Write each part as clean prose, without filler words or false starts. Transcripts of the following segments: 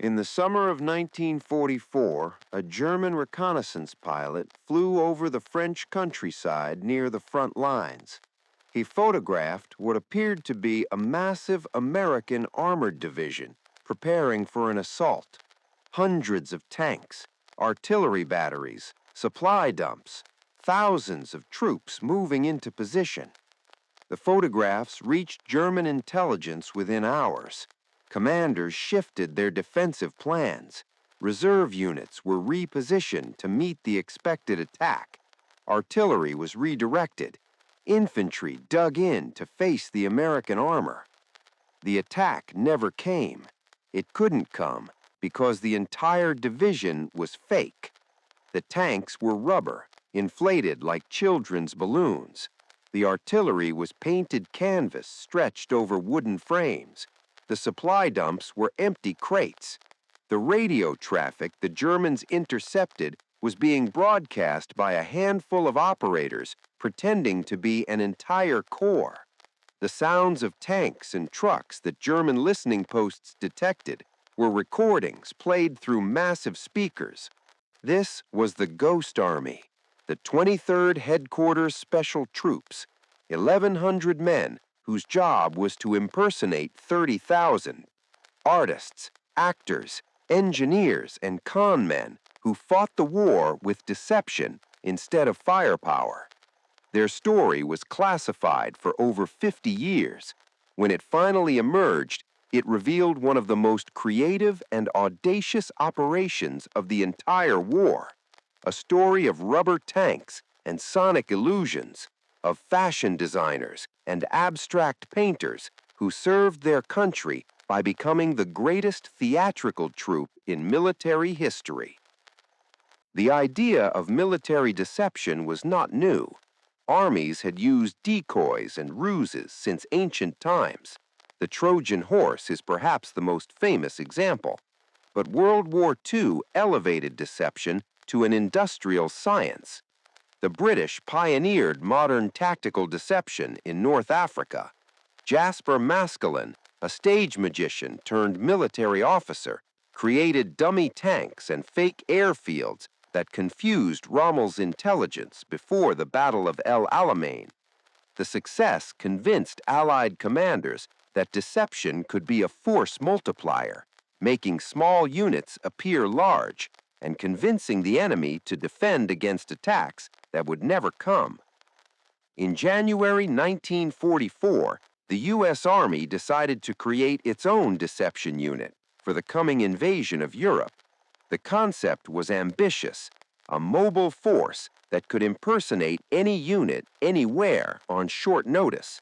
In the summer of 1944, a German reconnaissance pilot flew over the French countryside near the front lines. He photographed what appeared to be a massive American armored division preparing for an assault. Hundreds of tanks, artillery batteries, supply dumps, thousands of troops moving into position. The photographs reached German intelligence within hours. Commanders shifted their defensive plans. Reserve units were repositioned to meet the expected attack. Artillery was redirected. Infantry dug in to face the American armor. The attack never came. It couldn't come because the entire division was fake. The tanks were rubber, inflated like children's balloons. The artillery was painted canvas stretched over wooden frames. The supply dumps were empty crates. The radio traffic the Germans intercepted was being broadcast by a handful of operators pretending to be an entire corps. The sounds of tanks and trucks that German listening posts detected were recordings played through massive speakers. This was the Ghost Army, the 23rd Headquarters Special Troops, 1,100 men whose job was to impersonate 30,000. Artists, actors, engineers, and con men who fought the war with deception instead of firepower. Their story was classified for over 50 years. When it finally emerged, it revealed one of the most creative and audacious operations of the entire war. A story of rubber tanks and sonic illusions, of fashion designers and abstract painters who served their country by becoming the greatest theatrical troupe in military history. The idea of military deception was not new. Armies had used decoys and ruses since ancient times. The Trojan horse is perhaps the most famous example. But World War II elevated deception to an industrial science. The British pioneered modern tactical deception in North Africa. Jasper Maskelyne, a stage magician turned military officer, created dummy tanks and fake airfields that confused Rommel's intelligence before the Battle of El Alamein. The success convinced Allied commanders that deception could be a force multiplier, making small units appear large and convincing the enemy to defend against attacks that would never come. In January 1944, the U.S. Army decided to create its own deception unit for the coming invasion of Europe. The concept was ambitious, a mobile force that could impersonate any unit anywhere on short notice.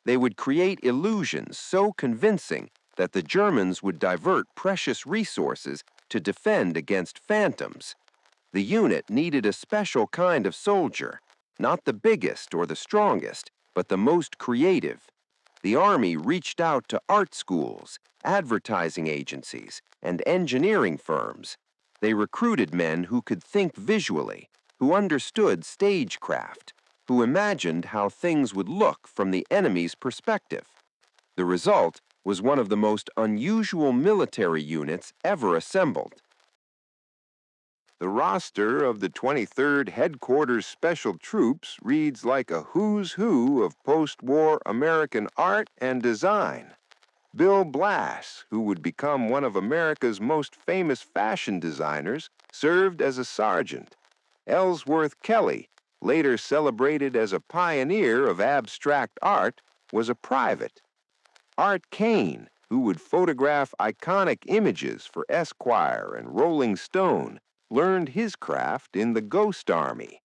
They would create illusions so convincing that the Germans would divert precious resources to defend against phantoms. The unit needed a special kind of soldier, not the biggest or the strongest, but the most creative. The Army reached out to art schools, advertising agencies, and engineering firms. They recruited men who could think visually, who understood stagecraft, who imagined how things would look from the enemy's perspective. The result was one of the most unusual military units ever assembled. The roster of the 23rd Headquarters Special Troops reads like a who's who of post-war American art and design. Bill Blass, who would become one of America's most famous fashion designers, served as a sergeant. Ellsworth Kelly, later celebrated as a pioneer of abstract art, was a private. Art Kane, who would photograph iconic images for Esquire and Rolling Stone, learned his craft in the Ghost Army.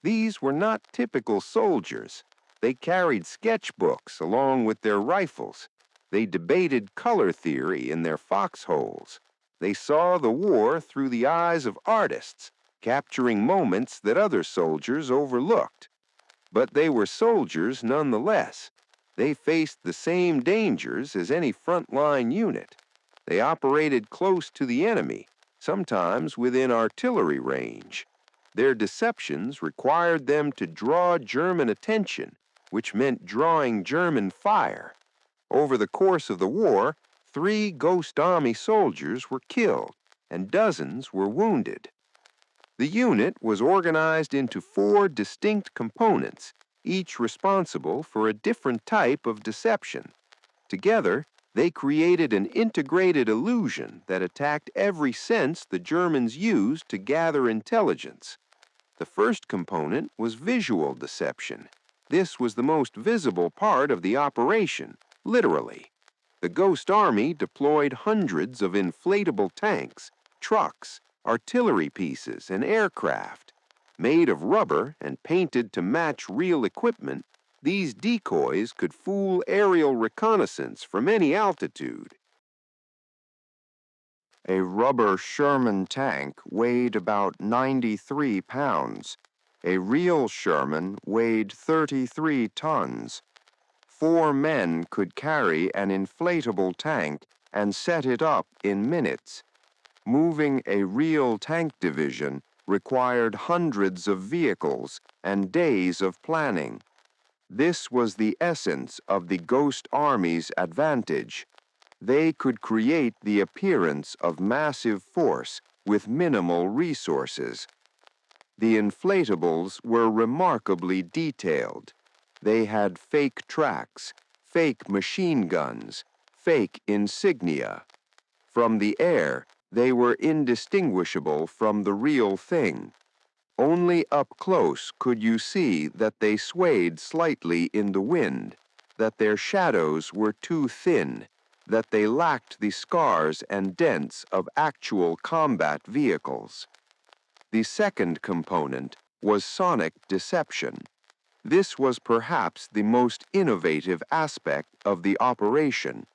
These were not typical soldiers. They carried sketchbooks along with their rifles. They debated color theory in their foxholes. They saw the war through the eyes of artists, capturing moments that other soldiers overlooked. But they were soldiers nonetheless. They faced the same dangers as any frontline unit. They operated close to the enemy, sometimes within artillery range. Their deceptions required them to draw German attention, which meant drawing German fire. Over the course of the war, 3 Ghost Army soldiers were killed and dozens were wounded. The unit was organized into 4 distinct components, each responsible for a different type of deception. Together, they created an integrated illusion that attacked every sense the Germans used to gather intelligence. The first component was visual deception. This was the most visible part of the operation, literally. The Ghost Army deployed hundreds of inflatable tanks, trucks, artillery pieces, and aircraft. Made of rubber and painted to match real equipment, these decoys could fool aerial reconnaissance from any altitude. A rubber Sherman tank weighed about 93 pounds. A real Sherman weighed 33 tons. 4 men could carry an inflatable tank and set it up in minutes. Moving a real tank division required hundreds of vehicles and days of planning. This was the essence of the Ghost Army's advantage. They could create the appearance of massive force with minimal resources. The inflatables were remarkably detailed. They had fake tracks, fake machine guns, fake insignia. From the air, they were indistinguishable from the real thing. Only up close could you see that they swayed slightly in the wind, that their shadows were too thin, that they lacked the scars and dents of actual combat vehicles. The second component was sonic deception. This was perhaps the most innovative aspect of the operation.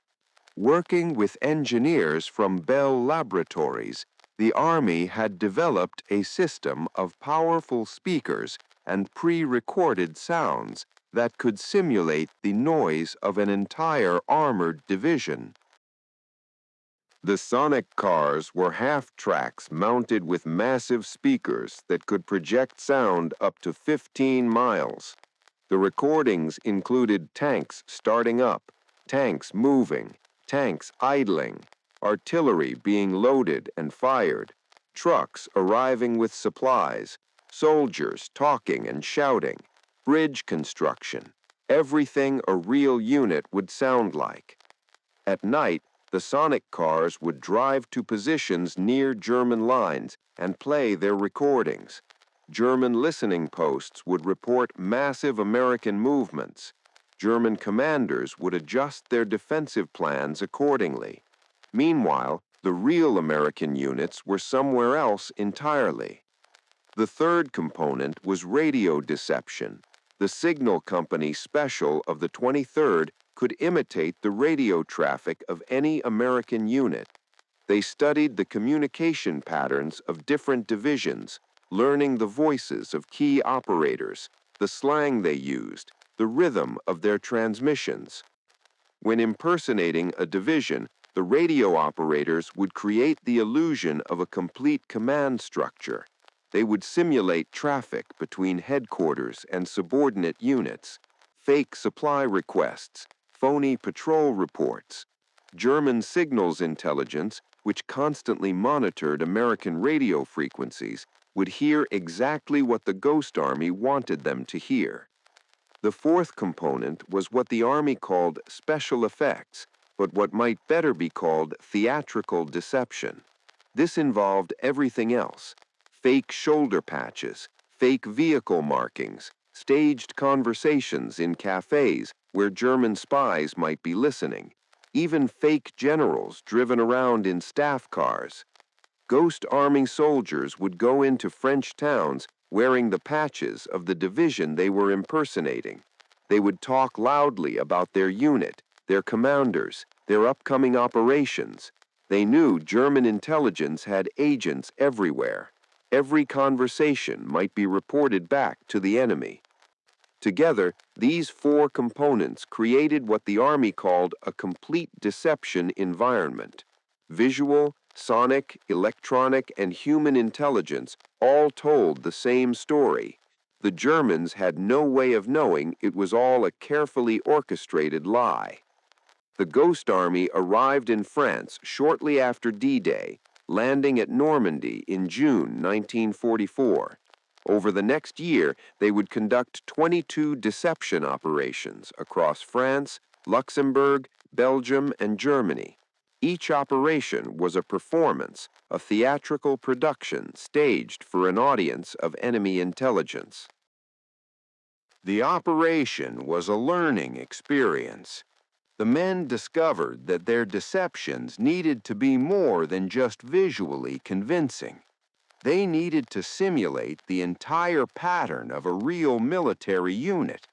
Working with engineers from Bell Laboratories, the Army had developed a system of powerful speakers and pre-recorded sounds that could simulate the noise of an entire armored division. The sonic cars were half-tracks mounted with massive speakers that could project sound up to 15 miles. The recordings included tanks starting up, tanks moving, tanks idling, artillery being loaded and fired, trucks arriving with supplies, soldiers talking and shouting, bridge construction, everything a real unit would sound like. At night, the sonic cars would drive to positions near German lines and play their recordings. German listening posts would report massive American movements. German commanders would adjust their defensive plans accordingly. Meanwhile, the real American units were somewhere else entirely. The third component was radio deception. The signal company special of the 23rd could imitate the radio traffic of any American unit. They studied the communication patterns of different divisions, learning the voices of key operators, the slang they used, the rhythm of their transmissions. When impersonating a division, the radio operators would create the illusion of a complete command structure. They would simulate traffic between headquarters and subordinate units, fake supply requests, phony patrol reports. German signals intelligence, which constantly monitored American radio frequencies, would hear exactly what the Ghost Army wanted them to hear. The fourth component was what the Army called special effects, but what might better be called theatrical deception. This involved everything else: fake shoulder patches, fake vehicle markings, staged conversations in cafes where German spies might be listening, even fake generals driven around in staff cars. Ghost Army soldiers would go into French towns wearing the patches of the division they were impersonating. They would talk loudly about their unit, their commanders, their upcoming operations. They knew German intelligence had agents everywhere. Every conversation might be reported back to the enemy. Together, these 4 components created what the Army called a complete deception environment. Visual, sonic, electronic, and human intelligence all told the same story. The Germans had no way of knowing it was all a carefully orchestrated lie. The Ghost Army arrived in France shortly after D-Day, landing at Normandy in June 1944. Over the next year, they would conduct 22 deception operations across France, Luxembourg, Belgium, and Germany. Each operation was a performance, a theatrical production staged for an audience of enemy intelligence. The operation was a learning experience. The men discovered that their deceptions needed to be more than just visually convincing. They needed to simulate the entire pattern of a real military unit: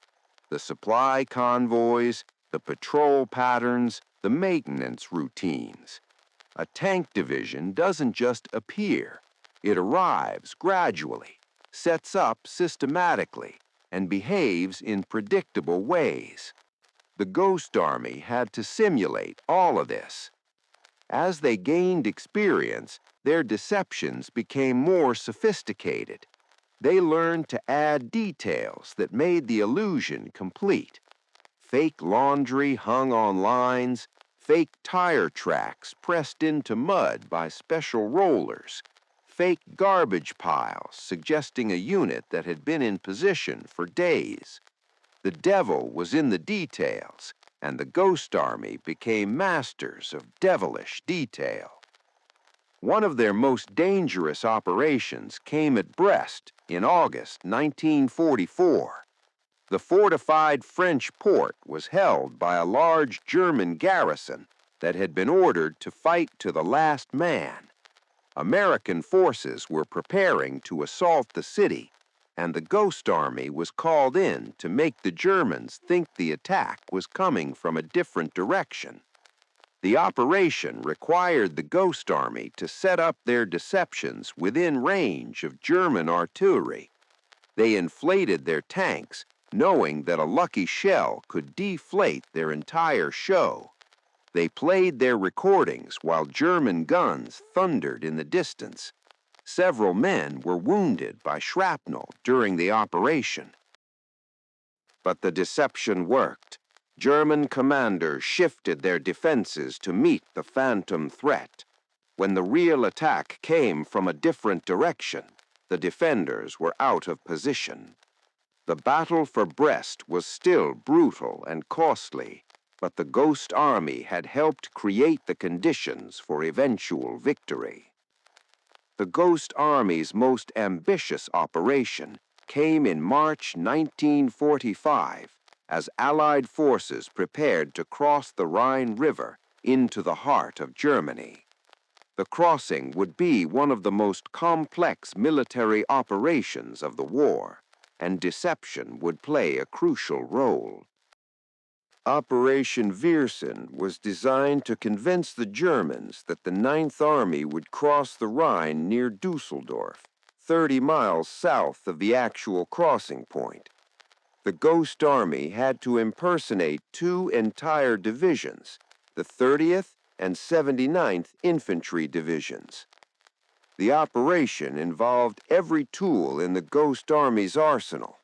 the supply convoys, the patrol patterns, the maintenance routines. A tank division doesn't just appear. It arrives gradually, sets up systematically, and behaves in predictable ways. The Ghost Army had to simulate all of this. As they gained experience, their deceptions became more sophisticated. They learned to add details that made the illusion complete. Fake laundry hung on lines, fake tire tracks pressed into mud by special rollers, fake garbage piles suggesting a unit that had been in position for days. The devil was in the details, and the Ghost Army became masters of devilish detail. One of their most dangerous operations came at Brest in August 1944. The fortified French port was held by a large German garrison that had been ordered to fight to the last man. American forces were preparing to assault the city, and the Ghost Army was called in to make the Germans think the attack was coming from a different direction. The operation required the Ghost Army to set up their deceptions within range of German artillery. They inflated their tanks, knowing that a lucky shell could deflate their entire show. They played their recordings while German guns thundered in the distance. Several men were wounded by shrapnel during the operation. But the deception worked. German commanders shifted their defenses to meet the phantom threat. When the real attack came from a different direction, the defenders were out of position. The battle for Brest was still brutal and costly, but the Ghost Army had helped create the conditions for eventual victory. The Ghost Army's most ambitious operation came in March 1945 as Allied forces prepared to cross the Rhine River into the heart of Germany. The crossing would be one of the most complex military operations of the war, and deception would play a crucial role. Operation Viersen was designed to convince the Germans that the Ninth Army would cross the Rhine near Dusseldorf, 30 miles south of the actual crossing point. The Ghost Army had to impersonate two entire divisions, the 30th and 79th Infantry Divisions. The operation involved every tool in the Ghost Army's arsenal.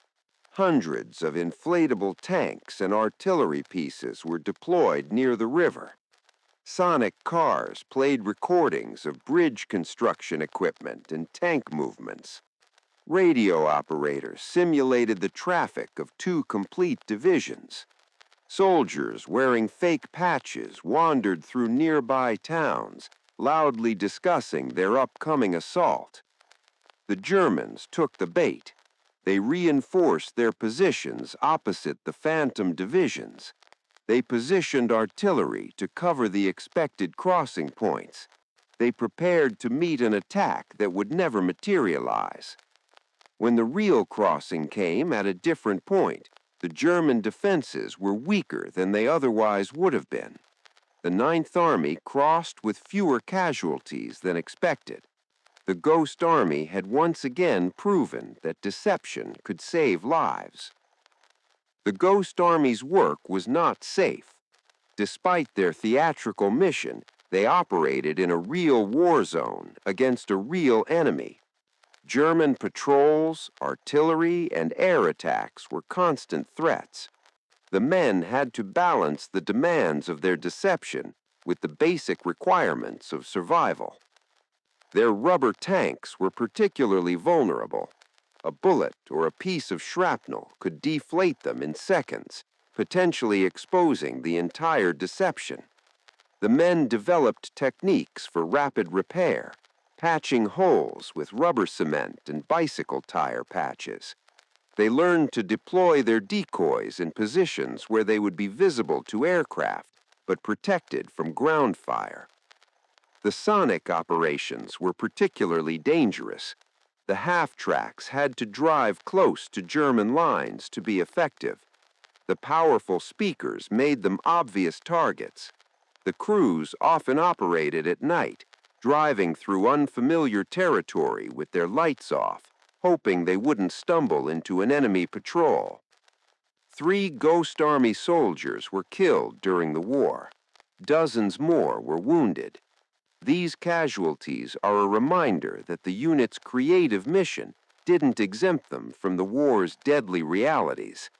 Hundreds of inflatable tanks and artillery pieces were deployed near the river. Sonic cars played recordings of bridge construction equipment and tank movements. Radio operators simulated the traffic of two complete divisions. Soldiers wearing fake patches wandered through nearby towns, loudly discussing their upcoming assault. The Germans took the bait. They reinforced their positions opposite the phantom divisions. They positioned artillery to cover the expected crossing points. They prepared to meet an attack that would never materialize. When the real crossing came at a different point, the German defenses were weaker than they otherwise would have been. The Ninth Army crossed with fewer casualties than expected. The Ghost Army had once again proven that deception could save lives. The Ghost Army's work was not safe. Despite their theatrical mission, they operated in a real war zone against a real enemy. German patrols, artillery, and air attacks were constant threats. The men had to balance the demands of their deception with the basic requirements of survival. Their rubber tanks were particularly vulnerable. A bullet or a piece of shrapnel could deflate them in seconds, potentially exposing the entire deception. The men developed techniques for rapid repair, patching holes with rubber cement and bicycle tire patches. They learned to deploy their decoys in positions where they would be visible to aircraft, but protected from ground fire. The sonic operations were particularly dangerous. The half-tracks had to drive close to German lines to be effective. The powerful speakers made them obvious targets. The crews often operated at night, driving through unfamiliar territory with their lights off, hoping they wouldn't stumble into an enemy patrol. 3 Ghost Army soldiers were killed during the war. Dozens more were wounded. These casualties are a reminder that the unit's creative mission didn't exempt them from the war's deadly realities.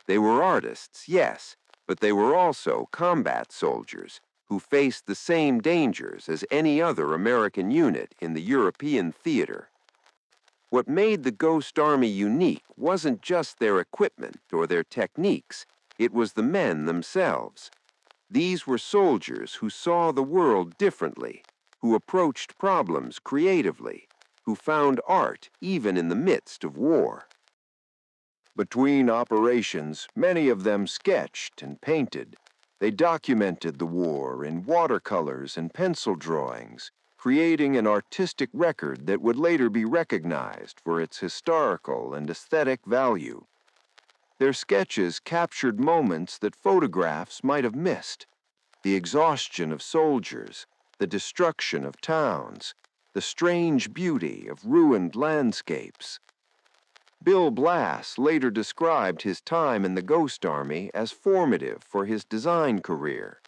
They were artists, yes, but they were also combat soldiers who faced the same dangers as any other American unit in the European theater. What made the Ghost Army unique wasn't just their equipment or their techniques, it was the men themselves. These were soldiers who saw the world differently, who approached problems creatively, who found art even in the midst of war. Between operations, many of them sketched and painted. They documented the war in watercolors and pencil drawings, creating an artistic record that would later be recognized for its historical and aesthetic value. Their sketches captured moments that photographs might have missed: the exhaustion of soldiers, the destruction of towns, the strange beauty of ruined landscapes. Bill Blass later described his time in the Ghost Army as formative for his design career.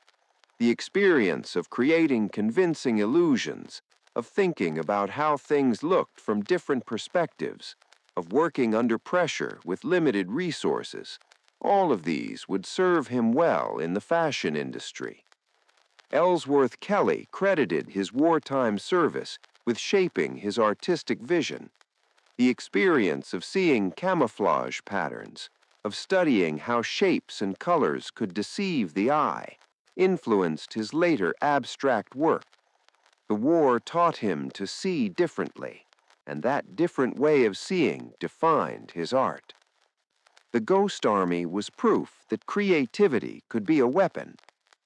The experience of creating convincing illusions, of thinking about how things looked from different perspectives, of working under pressure with limited resources, all of these would serve him well in the fashion industry. Ellsworth Kelly credited his wartime service with shaping his artistic vision. The experience of seeing camouflage patterns, of studying how shapes and colors could deceive the eye, influenced his later abstract work. The war taught him to see differently, and that different way of seeing defined his art. The Ghost Army was proof that creativity could be a weapon,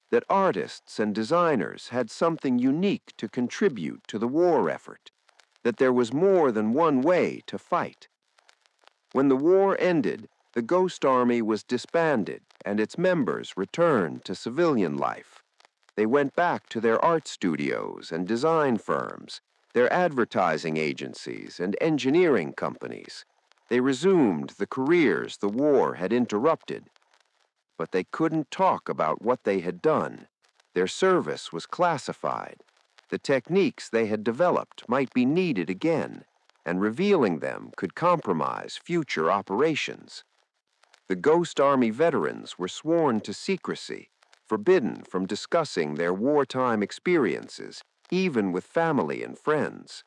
that artists and designers had something unique to contribute to the war effort, that there was more than one way to fight. When the war ended, the Ghost Army was disbanded and its members returned to civilian life. They went back to their art studios and design firms, their advertising agencies and engineering companies. They resumed the careers the war had interrupted. But they couldn't talk about what they had done. Their service was classified. The techniques they had developed might be needed again, and revealing them could compromise future operations. The Ghost Army veterans were sworn to secrecy, forbidden from discussing their wartime experiences, even with family and friends.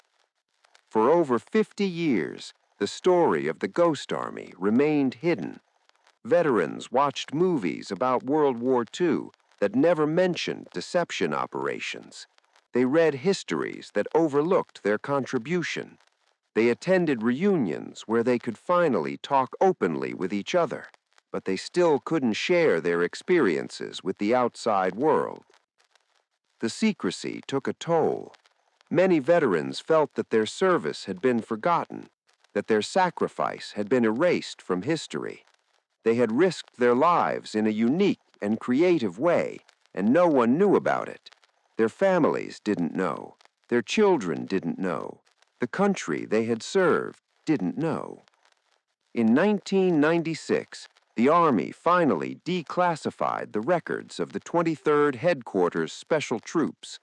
For over 50 years, the story of the Ghost Army remained hidden. Veterans watched movies about World War II that never mentioned deception operations. They read histories that overlooked their contribution. They attended reunions where they could finally talk openly with each other, but they still couldn't share their experiences with the outside world. The secrecy took a toll. Many veterans felt that their service had been forgotten, that their sacrifice had been erased from history. They had risked their lives in a unique and creative way, and no one knew about it. Their families didn't know. Their children didn't know. The country they had served didn't know. In 1996, the Army finally declassified the records of the 23rd Headquarters Special Troops.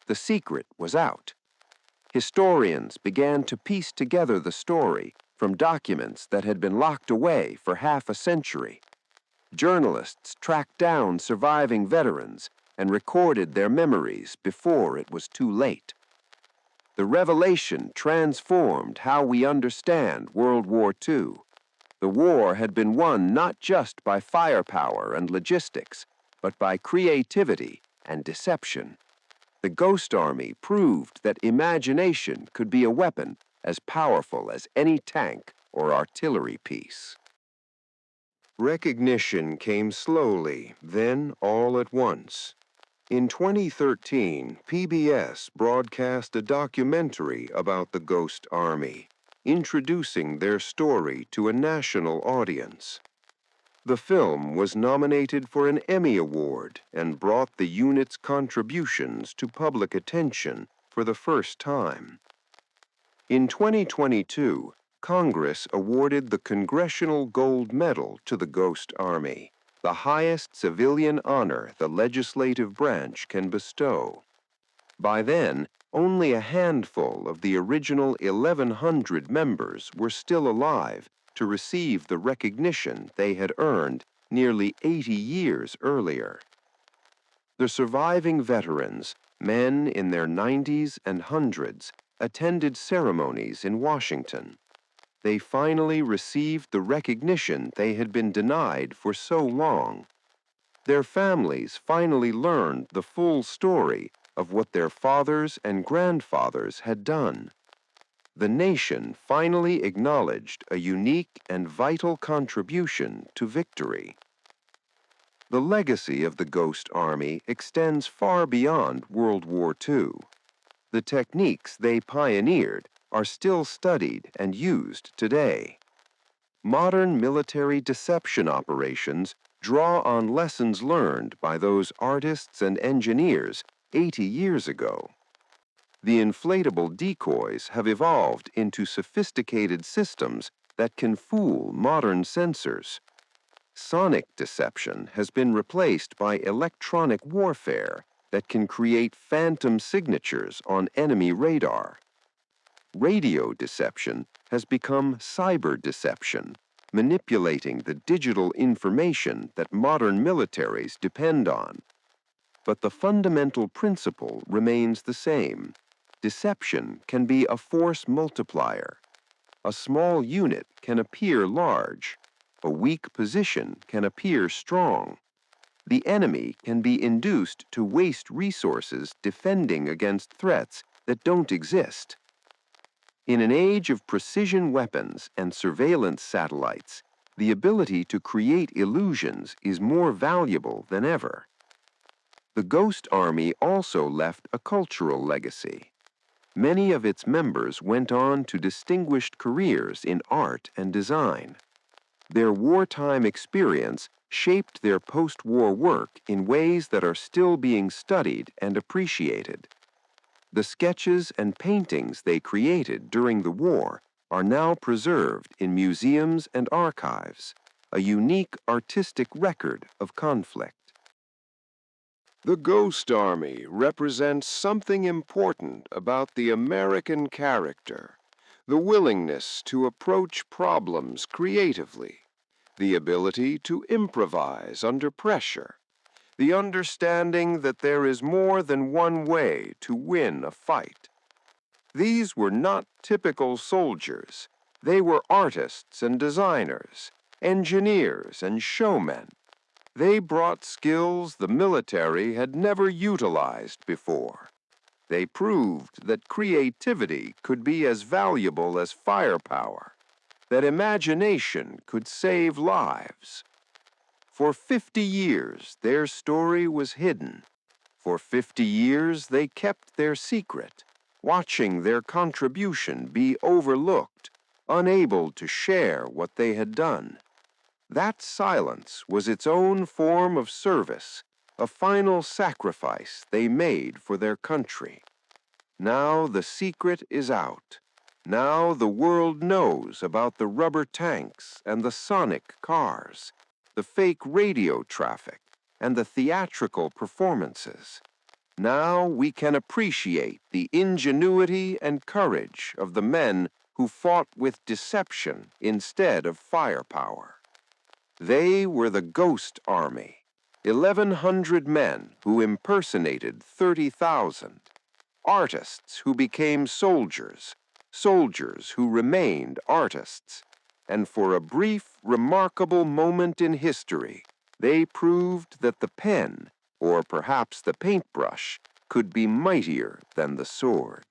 The secret was out. Historians began to piece together the story from documents that had been locked away for half a century. Journalists tracked down surviving veterans and recorded their memories before it was too late. The revelation transformed how we understand World War II. The war had been won not just by firepower and logistics, but by creativity and deception. The Ghost Army proved that imagination could be a weapon as powerful as any tank or artillery piece. Recognition came slowly, then all at once. In 2013, PBS broadcast a documentary about the Ghost Army, introducing their story to a national audience. The film was nominated for an Emmy Award and brought the unit's contributions to public attention for the first time. In 2022, Congress awarded the Congressional Gold Medal to the Ghost Army, the highest civilian honor the legislative branch can bestow. By then, only a handful of the original 1,100 members were still alive to receive the recognition they had earned nearly 80 years earlier. The surviving veterans, men in their 90s and hundreds, attended ceremonies in Washington. They finally received the recognition they had been denied for so long. Their families finally learned the full story of what their fathers and grandfathers had done. The nation finally acknowledged a unique and vital contribution to victory. The legacy of the Ghost Army extends far beyond World War II. The techniques they pioneered are still studied and used today. Modern military deception operations draw on lessons learned by those artists and engineers 80 years ago. The inflatable decoys have evolved into sophisticated systems that can fool modern sensors. Sonic deception has been replaced by electronic warfare that can create phantom signatures on enemy radar. Radio deception has become cyber deception, manipulating the digital information that modern militaries depend on. But the fundamental principle remains the same. Deception can be a force multiplier. A small unit can appear large. A weak position can appear strong. The enemy can be induced to waste resources defending against threats that don't exist. In an age of precision weapons and surveillance satellites, the ability to create illusions is more valuable than ever. The Ghost Army also left a cultural legacy. Many of its members went on to distinguished careers in art and design. Their wartime experience shaped their post-war work in ways that are still being studied and appreciated. The sketches and paintings they created during the war are now preserved in museums and archives, a unique artistic record of conflict. The Ghost Army represents something important about the American character, the willingness to approach problems creatively, the ability to improvise under pressure, the understanding that there is more than one way to win a fight. These were not typical soldiers. They were artists and designers, engineers and showmen. They brought skills the military had never utilized before. They proved that creativity could be as valuable as firepower, that imagination could save lives. For 50 years, their story was hidden. For 50 years, they kept their secret, watching their contribution be overlooked, unable to share what they had done. That silence was its own form of service, a final sacrifice they made for their country. Now the secret is out. Now the world knows about the rubber tanks and the sonic cars, the fake radio traffic, and the theatrical performances. Now we can appreciate the ingenuity and courage of the men who fought with deception instead of firepower. They were the Ghost Army, 1,100 men who impersonated 30,000, artists who became soldiers, soldiers who remained artists, and for a brief, remarkable moment in history, they proved that the pen, or perhaps the paintbrush, could be mightier than the sword.